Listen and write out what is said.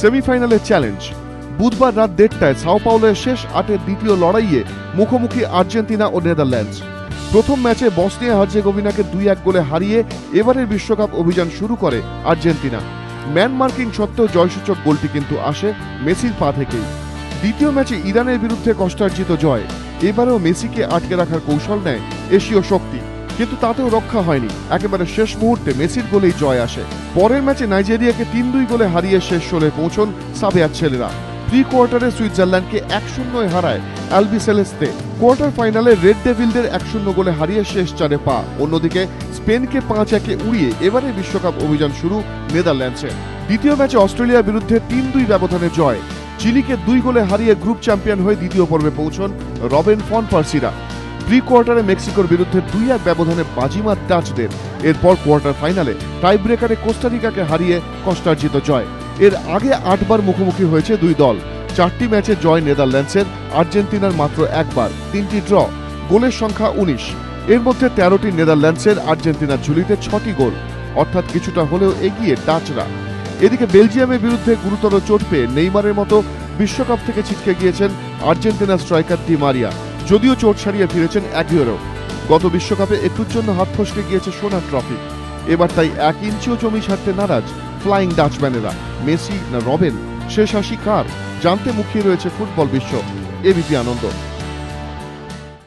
সেমিফাইনালের চ্যালেঞ্জ। বুধবার রাত 1:30টায় সাও পাওলোর শেষ 8-এর দ্বিতীয় লড়াইয়ে মুখোমুখি আর্জেন্টিনা ও নেদারল্যান্ডস। প্রথম ম্যাচে বসনিয়া হার্জেগোভিনাকে 2-1 গোলে হারিয়ে এবারের বিশ্বকাপ অভিযান শুরু করে আর্জেন্টিনা। ম্যান মার্কিং সত্ত্বেও জয়সূচক গোলটি কিন্তু আসে মেসির পা থেকেই। দ্বিতীয় ম্যাচে ইরানের বিরুদ্ধে কষ্টার্জিত জয়। এবারেও মেসিকে আটকে রাখার কৌশল নেয় এশীয় শক্তি, কিন্তু তাতেও রক্ষা হয়নি। একেবারে শেষ মুহূর্তে মেসির গোলেই জয় আসে। পরের ম্যাচে নাইজেরিয়াকে 3-2 গোলে হারিয়ে শেষ ষোলোয় পৌঁছন সাবেয়ার ছেলেরা। প্রি কোয়ার্টারে সুইজারল্যান্ডকে 1-0 হারায় অ্যালবি সেলেস্তে। কোয়ার্টার ফাইনালে রেড ডেভিলদের 1-0 গোলে হারিয়ে শেষ চারে পা। অন্যদিকে স্পেনকে 5-1 উড়িয়ে এবারে বিশ্বকাপ অভিযান শুরু নেদারল্যান্ডসে। দ্বিতীয় ম্যাচে অস্ট্রেলিয়ার বিরুদ্ধে 3-2 ব্যবধানে জয়। চিলিকে 2 গোলে হারিয়ে গ্রুপ চ্যাম্পিয়ন হয়ে দ্বিতীয় পর্বে পৌঁছন রবেন ফন পার্সিরা। প্রি কোয়ার্টারে মেক্সিকোর বিরুদ্ধে 2-1 ব্যবধানে বাজিমাত ডাচদের। এরপর কোয়ার্টার ফাইনালে টাই ব্রেকারে কোস্টারিকাকে হারিয়ে কষ্টার্জিত জয়। এর আগে 8 বার মুখোমুখি হয়েছে দুই দল। 4টি ম্যাচে জয় নেদারল্যান্ডসের, আর্জেন্টিনার মাত্র 1 বার, 3টি ড্র। গোলের সংখ্যা 19। এর মধ্যে 13টি নেদারল্যান্ডসের, আর্জেন্টিনার ঝুলিতে 6টি গোল, অর্থাৎ কিছুটা হলেও এগিয়ে ডাচরা। এদিকে বেলজিয়ামের বিরুদ্ধে গুরুতর চোট পেয়ে নেইমারের মতো বিশ্বকাপ থেকে ছিটকে গিয়েছেন আর্জেন্টিনার স্ট্রাইকার ডি মারিয়া। যদিও চোট সারিয়ে ফিরেছেন অ্যাগুয়েরো। গত বিশ্বকাপে একটুর জন্য হাত ফসকে গিয়েছে সোনার ট্রফি। এবার তাই 1 ইঞ্চিও জমি ছাড়তে নারাজ ফ্লাইং ডাচম্যানেরা। মেসি না রবেন, শেষ হাসি কার? জানতে মুখিয়ে রয়েছে ফুটবল বিশ্ব। এবিপি আনন্দ।